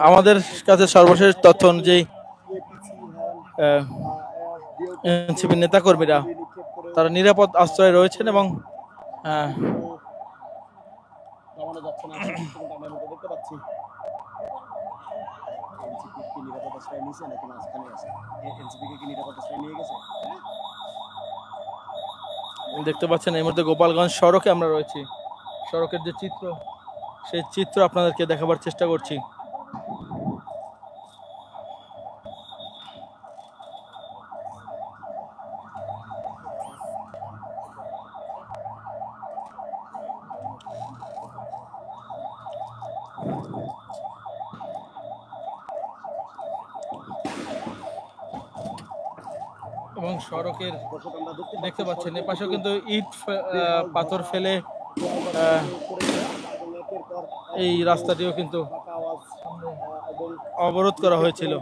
আমাদের কাছে সর্বশেষ তথ্য অনুযায়ী এনসিপি নেতাকর্মীরা তারা নিরাপদ আশ্রয়ে রয়েছেন এবং দেখতে পাচ্ছেন এই মুহূর্তে গোপালগঞ্জ সড়কে আমরা রয়েছি। সড়কের যে চিত্র, সেই চিত্র আপনাদেরকে দেখাবার চেষ্টা করছি। এবং সড়কের দেখতে পাচ্ছেন এপাশেও কিন্তু ইট পাথর ফেলে এই রাস্তাটিও কিন্তু অবরোধ করা হয়েছিল,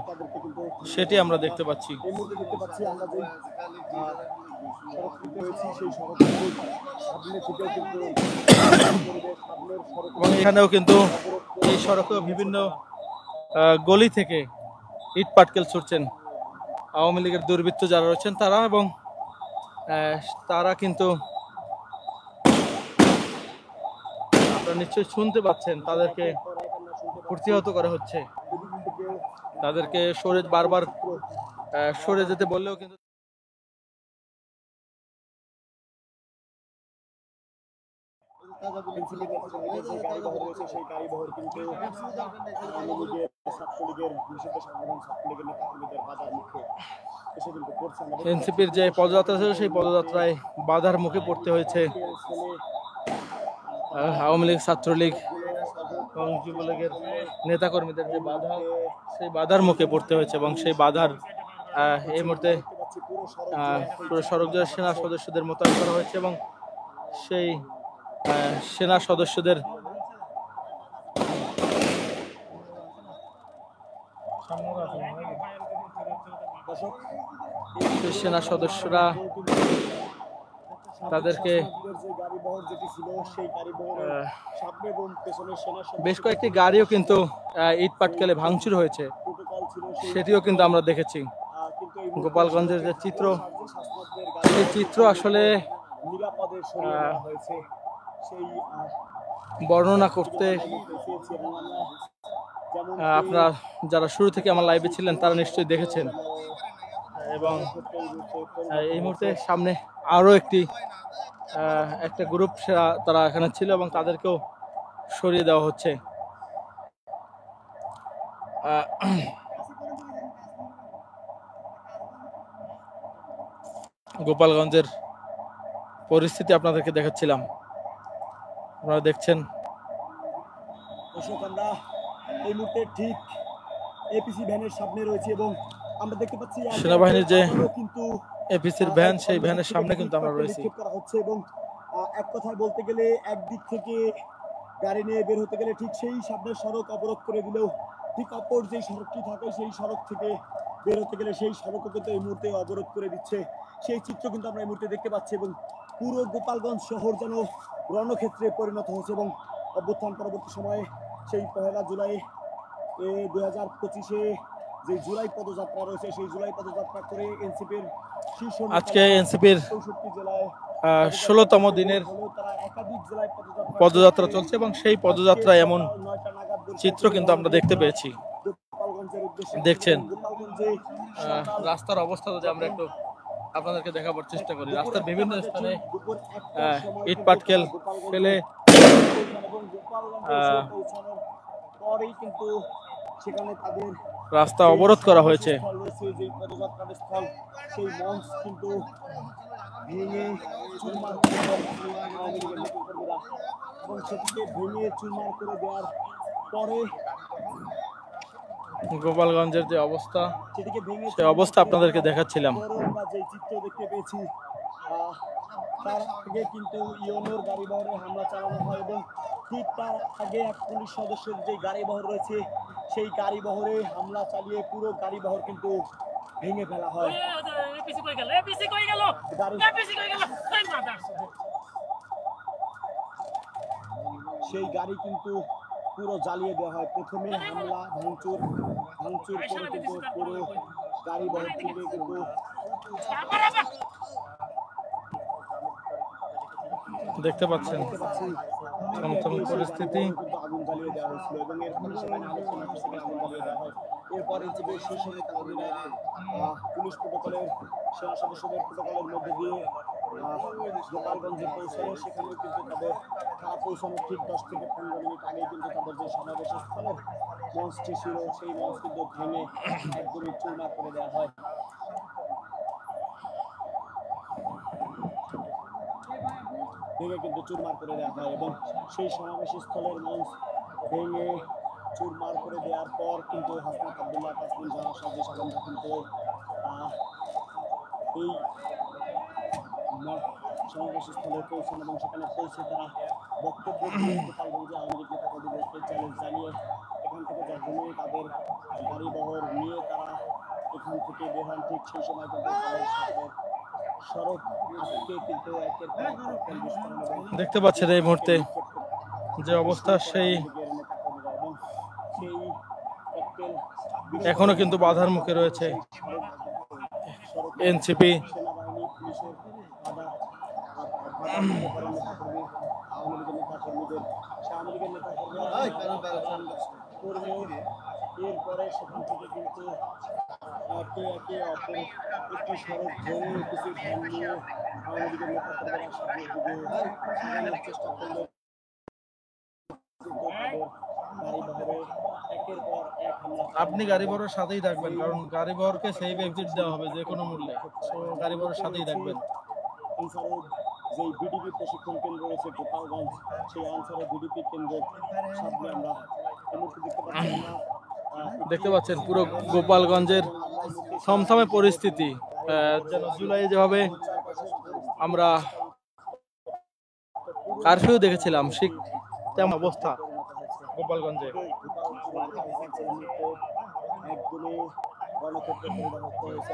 সেটি আমরা দেখতে পাচ্ছি। এবং এখানেও কিন্তু এই সড়কেও বিভিন্ন গলি থেকে ইট পাটকেল ছুটছেন আওয়ামী লীগের দুর্বৃত্ত যারা রয়েছেন তারা, এবং তারা কিন্তু আপনারা নিশ্চয়ই শুনতে পাচ্ছেন তাদেরকে প্রতিহত করা হচ্ছে, তাদেরকে বারবার সরে যেতে বললেও কিন্তু এনসিপির যে পদযাত্রা ছিল সেই পদযাত্রায় বাধার মুখে পড়তে হয়েছে আওয়ামী লীগ, ছাত্রলীগ এবং যুবলীগের নেতাকর্মীদের যে বাধা, সেই বাধার মুখে পড়তে হয়েছে। এবং সেই বাধার এই মুহূর্তে পুরো সড়ক জুড়ে সেনা সদস্যদের মোতায়েন করা হয়েছে এবং সেই সেনা সদস্যদের সেনা সদস্যরা তাদেরকে বেশ কয়েকটি গাড়িও কিন্তু ইট পাটকেলে ভাঙচুর হয়েছে, সেটিও কিন্তু আমরা দেখেছি। গোপালগঞ্জের যে চিত্র, সেই চিত্র আসলে বর্ণনা করতে আপনারা যারা শুরু থেকে আমার লাইভে ছিলেন তারা নিশ্চয়ই দেখেছেন। এবং এই মুহূর্তে সামনে আরও একটা গ্রুপ তারা এখানে ছিল এবং তাদেরকেও সরিয়ে দেওয়া হচ্ছে। গোপালগঞ্জের পরিস্থিতি আপনাদেরকে দেখাচ্ছিলাম, আপনারা দেখছেন। আমরা এই মুহূর্তে ঠিক এপিসি ভ্যানের সামনে রয়েছে এবং আমরা দেখতে পাচ্ছি সেনাবাহিনীর যে এপিসির ভ্যান, সেই ভ্যানের সামনে কিন্তু আমরা রয়েছি। এবং এক কথায় বলতে গেলে একদিক থেকে গাড়ি নিয়ে বের হতে গেলে ঠিক সেই সামনের সড়ক অবরোধ করে দিলেও ঠিক অপর যে সড়কটি থাকে সেই সড়ক থেকে বের হতে গেলে সেই সড়কও কিন্তু এই মুহূর্তে অবরোধ করে দিচ্ছে। সেই চিত্র কিন্তু আমরা এই মুহূর্তে দেখতে পাচ্ছি এবং পুরো গোপালগঞ্জ শহর যেন রণক্ষেত্রে পরিণত হয়েছে। এবং অভ্যুত্থান পরবর্তী সময়ে সেই 1 জুলাই 2025-এ যে জুলাই পদযাত্রা রয়েছে, সেই জুলাই পদযাত্রা করে এনসিপির আজকে এনসিপির 16তম দিনের পদযাত্রা চলছে এবং সেই পদযাত্রায় এমন চিত্র কিন্তু আমরা দেখতে পেয়েছি। দেখছেন রাস্তার অবস্থা যদি আমরা একটু আপনাদেরকে দেখাবার চেষ্টা করি, রাস্তার বিভিন্ন স্থানে ইট পাটকেল ফেলে রাস্তা অবরোধ করা হয়েছে। গোপালগঞ্জের যে অবস্থা, সেই অবস্থা আপনাদেরকে দেখাচ্ছিলাম। তার আগে কিন্তু ইউনোর গাড়ি বহরে হামলা চালানো হয় এবং ঠিক তার আগে এক পুলিশ সদস্যের যে গাড়ি বহর রয়েছে সেই গাড়ি বহরে হামলা চালিয়ে পুরো গাড়ি বহর কিন্তু ভেঙে ফেলা হয়। সেই গাড়ি কিন্তু পুরো জ্বালিয়ে দেওয়া হয়। প্রথমে হামলা ভাঙচুর করে কিন্তু পুরো গাড়ি বহর থেকে কিন্তু দেখতে পাচ্ছেন থমথম পরিস্থিতি। আগুন জ্বালিয়ে দেওয়া হয়েছিল এবং এরপরে সেখানে আলোচনা থেকে আগুন জ্বালিয়ে দেওয়া হয়। এরপরে যে সেই সময় কর্মীরা পুলিশ প্রোটোকলের সেনা সদস্যদের প্রোটোকলের মধ্যে দিয়ে গোপালগঞ্জে পৌঁছালো। সেখানেও কিন্তু তারা পৌঁছানোর ঠিক 10 থেকে 15 মিনিট আগে কিন্তু তাদের যে সমাবেশ স্থলের মঞ্চটি ছিল সেই মঞ্চ কিন্তু ভেঙে একদমই চূর্ণার করে দেওয়া হয়। ভেঙে কিন্তু চুরমার করে দেওয়া হয় এবং সেই সমাবেশ স্থলের মঞ্চ ভেঙে চুরমার করে দেওয়ার পর কিন্তু হাসনাত আব্দুল্লাহ, তাসলিম জাহান, সাজি সালামরা কিন্তু এই সমাবেশ স্থলে পৌঁছান এবং সেখানে পৌঁছে তারা বক্তব্য দিয়ে গোপালগঞ্জে আওয়ামী লীগ নেতাকর্মীদেরকে চ্যালেঞ্জ জানিয়ে এখান থেকে যখনই তাদের গাড়ি বহর নিয়ে তারা এখান থেকে বের হন, ঠিক সেই সময় কিন্তু সড়ক আজকে কিন্তু একের পর এক বিস্ফোরণ এবং দেখতে পাচ্ছেন এই মুহূর্তে যে অবস্থা, সেই এখনো কিন্তু বাধার মুখে রয়েছে এনসিপি। সেনাবাহিনী পুলিশের বাধা আওয়ামী লীগের নেতাকর্মীদের এরপরে সেখান থেকে কিন্তু একে একে অপর একটি সড়ক ধরে কিছু ভ্যান নিয়ে আওয়ামী লীগের নেতাকর্মীরা সামনের দিকে আগানোর চেষ্টা করলেও গাড়ি বহরে একের পর এক হামলা। আপনি গাড়ি বহরের সাথেই থাকবেন, কারণ গাড়ি বহরকে সেই এক্সিট দেওয়া হবে যে কোনো মূল্যে, তো গাড়ি বহরের সাথেই থাকবেন। আনসারের যে বিডিপি প্রশিক্ষণ কেন্দ্র রয়েছে গোপালগঞ্জ, সেই আনসারের বিডিপি কেন্দ্রের সামনে আমরা এই মুহূর্তে দেখতে পাচ্ছেন পুরো গোপালগঞ্জের থমথমে পরিস্থিতি। যেন জুলাই যেভাবে আমরা কারফিউ দেখেছিলাম ঠিক তেমন অবস্থা গোপালগঞ্জে। একদমই গণতন্ত্র পরিবর্তন হয়েছে।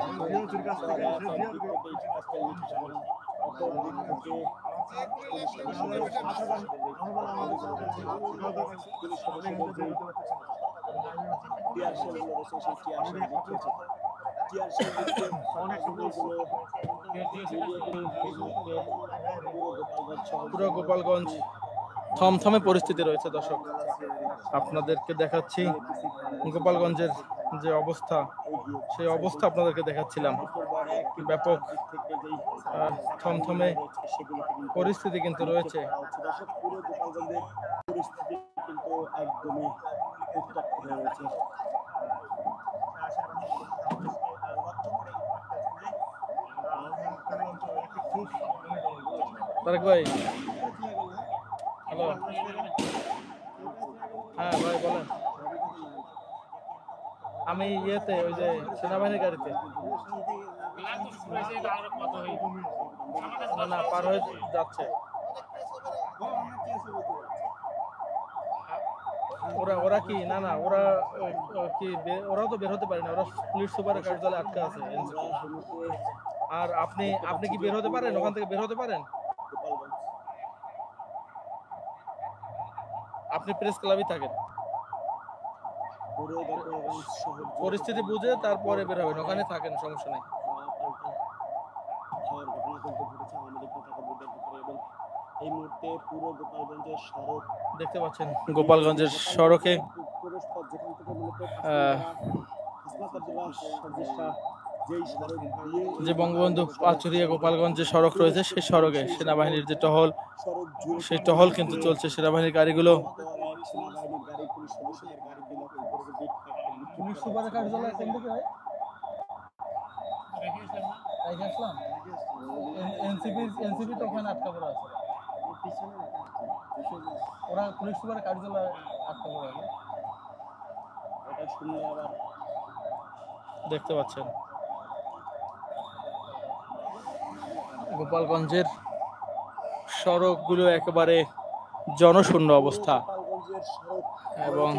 পুরো গোপালগঞ্জ থমথমে পরিস্থিতি রয়েছে। দর্শক, আপনাদেরকে দেখাচ্ছি গোপালগঞ্জের যে অবস্থা, সেই অবস্থা আপনাদেরকে দেখাচ্ছিলাম। ব্যাপক থমথমে পরিস্থিতি কিন্তু রয়েছে। পুরো গোপালগঞ্জের পরিস্থিতি কিন্তু একদমই উত্তপ্ত হয়ে রয়েছে। তারেক ভাই, হ্যালো। হ্যাঁ ভাই বলেন। আমি ইয়েতে ওই যে সেনাবাহিনীর গাড়িতে না পার হয়ে যাচ্ছে। ওরা কি না ওরা কি ওরাও তো বের হতে পারে না, ওরা পুলিশ সুপারের কার্যালয়ে আটকে আছে। আর আপনি কি বের হতে পারেন? ওখান থেকে বের হতে পারেন? আপনি প্রেস ক্লাবই থাকেন, পরিস্থিতি বুঝে তারপরে বের হবেন, ওখানে থাকেন, সমস্যা নেই। এই মুহূর্তে পুরো গোপালগঞ্জের সড়ক দেখতে পাচ্ছেন, গোপালগঞ্জের সড়কে যে বঙ্গবন্ধু পাচুরিয়া গোপালগঞ্জ যে সড়ক রয়েছে, সেই সড়কে সেনাবাহিনীর যে টহল, সেই টহল কিন্তু চলছে। সেনাবাহিনীর গাড়িগুলো পুলিশ সুপারের কার্যালয় কেন্দ্র কি হয়? এনসিপি তো ওখানে আটকা পড়া আছে, ওরা পুলিশ সুপারের কার্যালয় আটকা পড়া আছে। দেখতে পাচ্ছেন গোপালগঞ্জের সড়কগুলো একেবারে জনশূন্য অবস্থা এবং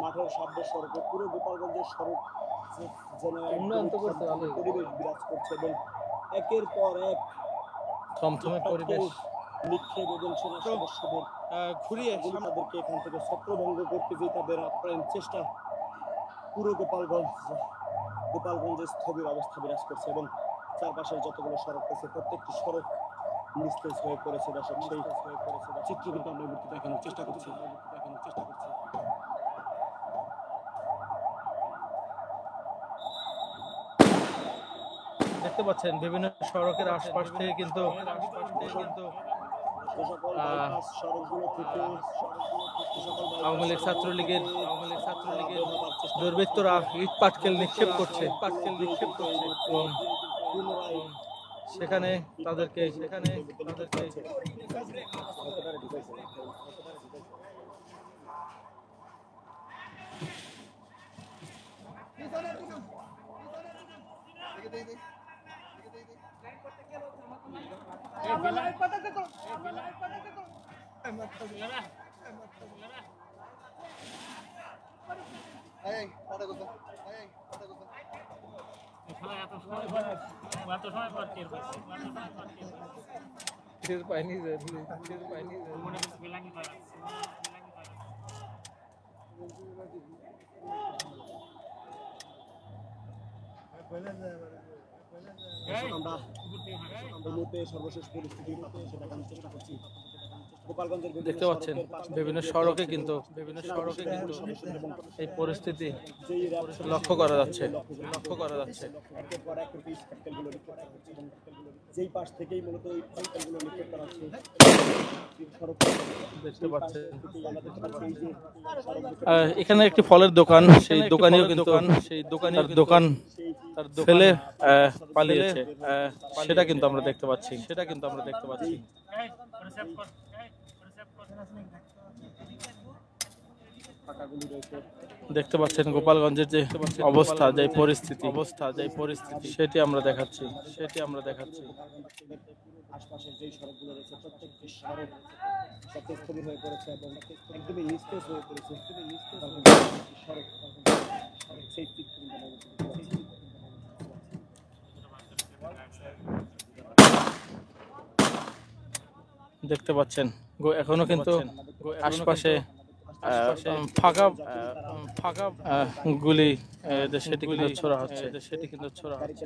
মাঠের সামনে সড়কে পুরো গোপালগঞ্জের সড়ক যেন পরিবেশ বিরাজ করছে এবং একের পর এক থমথমে পরিবেশ। নিক্ষেপ এবং সেনা সদস্যদের ঘুরিয়ে তাদেরকে এখান থেকে ছত্রভঙ্গ করতে যে তাদের আপ্রাণ চেষ্টা, পুরো গোপালগঞ্জে স্থবির অবস্থা বিরাজ করছে এবং চারপাশের যতগুলো সড়ক আছে প্রত্যেকটি সড়ক নিস্তেজ হয়ে পড়েছে। দর্শক সেই চিত্র কিন্তু আমরা দেখানোর চেষ্টা করছি। দেখতে পাচ্ছেন বিভিন্ন সড়কের আশপাশ থেকে কিন্তু আওয়ামী লীগ ছাত্রলীগের দুর্বৃত্তরা ইট পাটকেল নিক্ষেপ করছে এবং সেখানে তাদেরকে টের পাইনি আমরা এই মুহূর্তে সর্বশেষ পরিস্থিতি সেটা দেখানোর চেষ্টা করছি। গোপালগঞ্জের দেখতে পাচ্ছেন বিভিন্ন সড়কে কিন্তু এই পরিস্থিতি লক্ষ্য করা যাচ্ছে। একের পর এক পিস সাইকেলগুলো নিক্ষেপ করা হচ্ছে এবং যেই পাশ থেকেই মূলত এই সাইকেলগুলো নিক্ষেপ করা হচ্ছে দেখতে পাচ্ছেন এখানে একটি ফলের দোকান, সেই দোকানেও কিন্তু তার দোকান ফেলে পালিয়েছে, সেটা কিন্তু আমরা দেখতে পাচ্ছি। দেখতে পাচ্ছেন গোপালগঞ্জের যে অবস্থা, যে পরিস্থিতি সেটি আমরা দেখাচ্ছি। আশপাশের যেই সড়কগুলো রয়েছে প্রত্যেকটি সড়ক স্থবির হয়ে পড়েছে এবং একদমই নিস্তেজ হয়ে পড়েছে। সড়ক সেই দেখতে পাচ্ছেন এখনো কিন্তু আশপাশে ফাঁকা গুলি সেটি কিন্তু ছোড়া হচ্ছে।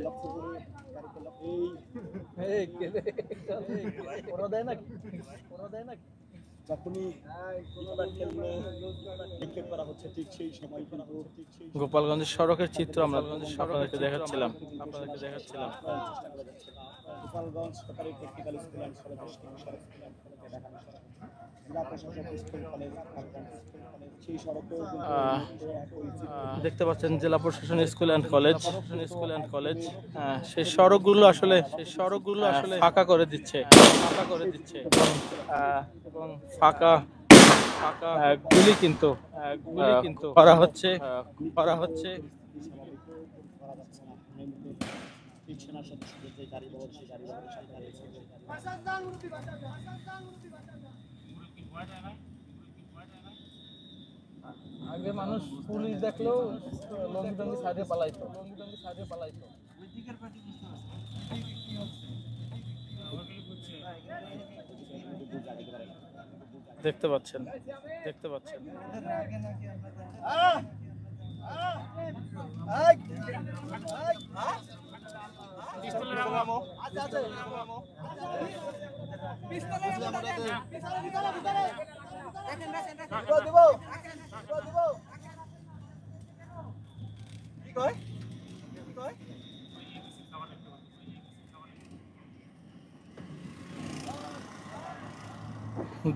যখনই নিক্ষেপ করা হচ্ছে ঠিক সেই সময় কিন্তু গোপালগঞ্জের সড়কের চিত্র আমরা আপনাদেরকে দেখাচ্ছিলাম। গোপালগঞ্জ সরকারি টেকনিক্যাল স্কুল অ্যান্ড কলেজ দেখানো জেলা প্রশাসক স্কুল কলেজ সেই সড়কেও দেখতে পাচ্ছেন জেলা প্রশাসন স্কুল অ্যান্ড কলেজ সেই সড়কগুলো আসলে ফাঁকা করে দিচ্ছে এবং ফাঁকা গুলি কিন্তু করা হচ্ছে। সেনার সদস্যদের যে গাড়ি বহর সেই গাড়ি বহরের সাথে রয়েছে। আগে মানুষ পুলিশ দেখলেও লঙ্গি টঙ্গি সাইডে পালাইতো। দেখতে পাচ্ছেন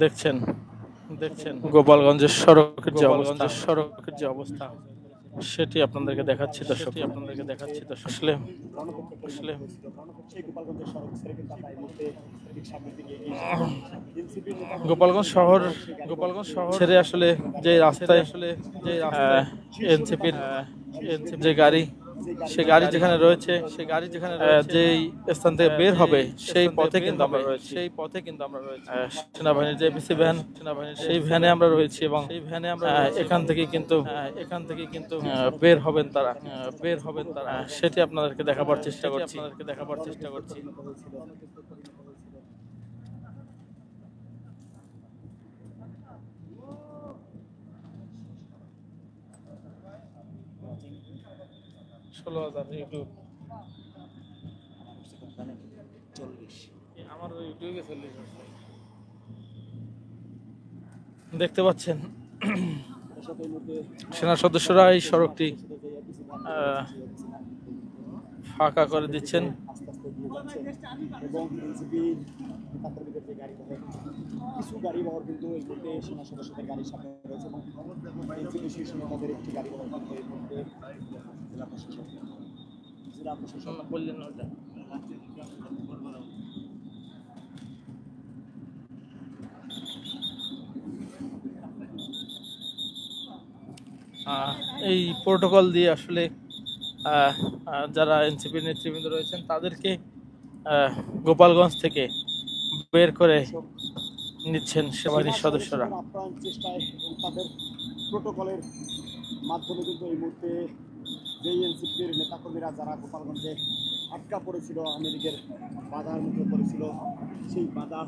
দেখছেন গোপালগঞ্জের সড়কের যে অবস্থা সেটি আপনাদেরকে দেখাচ্ছি দর্শক। আসলে গোপালগঞ্জ শহর ছেড়ে আসলে যে রাস্তায় এনসিপির যে গাড়ি, সে গাড়ি যেখানে রয়েছে যেই স্থান থেকে বের হবে সেই পথে কিন্তু আমরা রয়েছি। সেনাবাহিনীর যে বিসি ভ্যান, সেই ভ্যানে আমরা রয়েছি এবং এখান থেকে কিন্তু বের হবেন তারা। সেটি আপনাদেরকে দেখাবার চেষ্টা করছি। 16,000 ইউটিউব। 40। আমার ইউটিউবে 40 আছে। দেখতে পাচ্ছেন এর সাথে এই মুহূর্তে সেনা সদস্যরা এই সড়কটি ফাঁকা করে দিচ্ছেন। আস্তে আস্তে দিয়ে যাচ্ছে এবং এনসিপি নেতাকর্মীদের যে গাড়ি বহর, কিছু গাড়ি বহর কিন্তু এই মুহূর্তে সেনা সদস্যদের গাড়ির সামনে রয়েছে এবং এনসিপি শীর্ষ নেতাদের একটি গাড়ি বহর কিন্তু এই মুহূর্তে জেলা প্রশাসন বললেন না ওটা। এই প্রোটোকল দিয়ে আসলে যারা এনসিপি নেতৃবৃন্দ রয়েছেন তাদেরকে গোপালগঞ্জ থেকে বের করে নিচ্ছেন সেনাবাহিনীর সদস্যরা। আপ্রাণ চেষ্টায় এবং তাদের প্রোটোকলের মাধ্যমে কিন্তু এই মুহূর্তে যেই এনসিপির নেতাকর্মীরা যারা গোপালগঞ্জে আটকা পড়েছিল, আওয়ামী লীগের বাধার মুখে পড়েছিল, সেই বাধা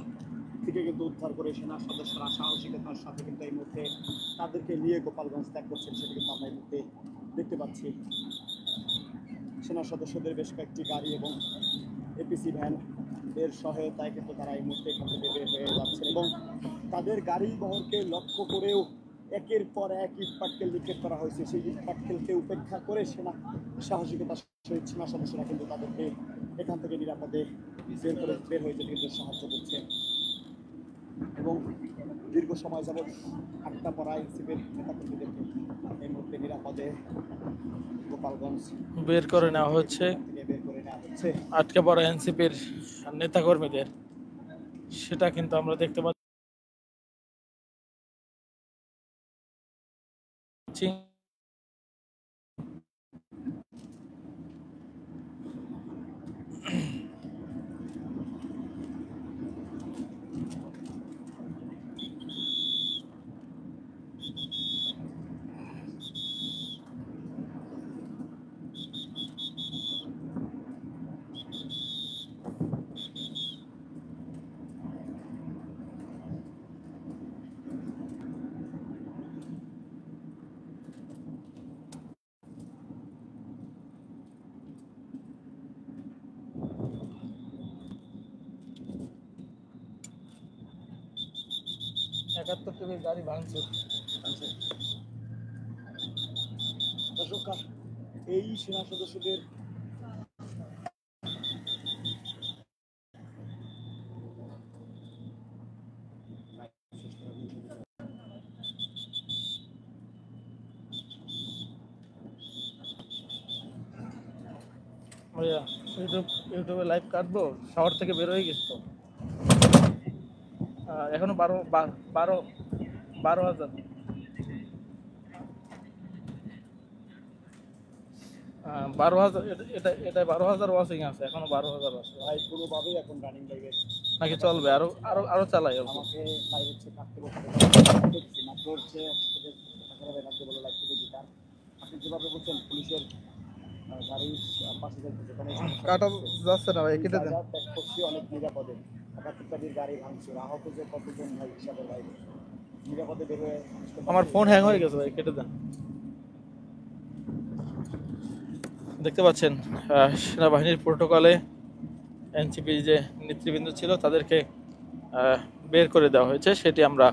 থেকে কিন্তু উদ্ধার করে সেনা সদস্যরা সাহসিকতার সাথে কিন্তু এই মুহূর্তে তাদেরকে নিয়ে গোপালগঞ্জ ত্যাগ করছেন, সেটা কিন্তু আমরা এই মুহূর্তে দেখতে পাচ্ছি। সেনা সদস্যদের বেশ কয়েকটি গাড়ি এবং এপিসি ভ্যান এর সহায়তায় কিন্তু তারা এই মুহূর্তে এখান থেকে বের হয়ে যাচ্ছেন এবং তাদের গাড়ি বহরকে লক্ষ্য করেও একের পর এক ইট পাটকেল নিক্ষেপ করা হয়েছে। সেই ইট পাটকেলকে উপেক্ষা করে সাহসিকতার সহিত সেনা সদস্যরা কিন্তু তাদেরকে এখান থেকে নিরাপদে বের হয়ে যেতে কিন্তু সাহায্য করছে এবং দীর্ঘ সময় যাবৎ আটকা পড়া এনসিপির নেতাকর্মীদেরকে এই মুহূর্তে নিরাপদে গোপালগঞ্জ বের করে নেওয়া হচ্ছে। আটকে পড়া এনসিপির নেতাকর্মীদের, সেটা কিন্তু আমরা দেখতে পাচ্ছি। একাত্তর থেকে গাড়ি ভাঙচুর। দর্শক, এই সেনা সদস্যদের ইউটিউবে লাইভ কাটবো, শহর থেকে বের হয়ে গেছে তো এখনো 12,000 12,000 এটা 12,000 ওয়াচিং আছে, এখনো 12,000 আছে ভাই কোনোভাবেই এখন রানিং লাইভে নাকি চলবে? আরো চালাই আমাকে লাইভ হচ্ছে কাটতে বলতে দেখছি মাত্র হচ্ছে রাজ্য বলে লাইভ থেকে গিটার আপনি যেভাবে বলছেন পুলিশের গাড়ির পাশে যেখানে কাটা যাচ্ছে না ভাই, কেটে দেন। ত্যাগ করছি অনেক নিরাপদে। একাত্তরকারীর গাড়ি ভাঙছে, আহত যে কতজন ভাই হিসাবের বাইরে নিরাপদে বের হয়ে আমার ফোন হ্যাং হয়ে গেছে ভাই, কেটে দেন। দেখতে পাচ্ছেন সেনাবাহিনীর প্রোটোকলে এনসিপি যে নেতৃবৃন্দ ছিল তাদেরকে বের করে দেওয়া হয়েছে, সেটি আমরা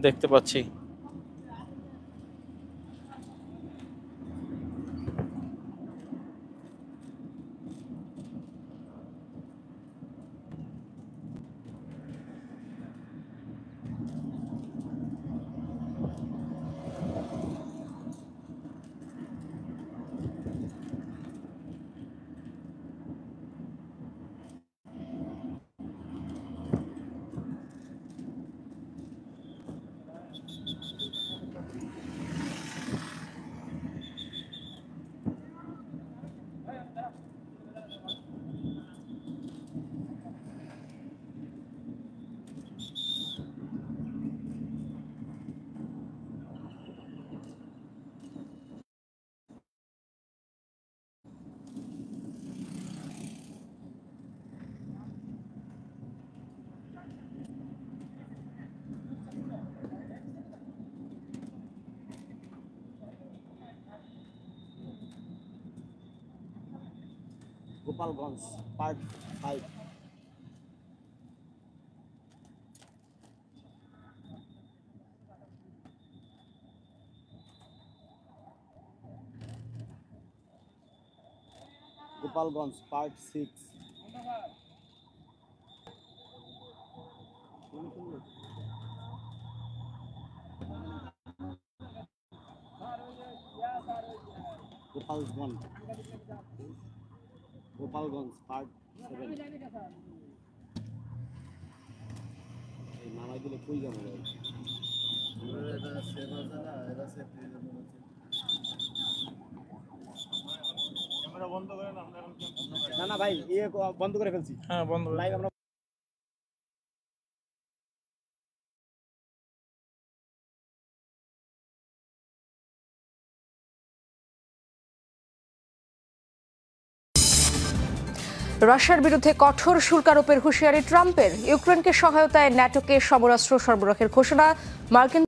দেখতে পাচ্ছি। Gopalganj part 5। Gopalganj part 6। Gopalganj part 7। এই নামাই দিলে কই যাবো ভাই? না না ভাই বন্ধ করে ফেলছি। হ্যাঁ বন্ধ লাইভ আমরা রাশিয়ার বিরুদ্ধে কঠোর শুল্ক আরোপের হুঁশিয়ারি ট্রাম্পের। ইউক্রেনকে সহায়তায় ন্যাটোকে সমরাস্ত্র সরবরাহের ঘোষণা। মার্কিন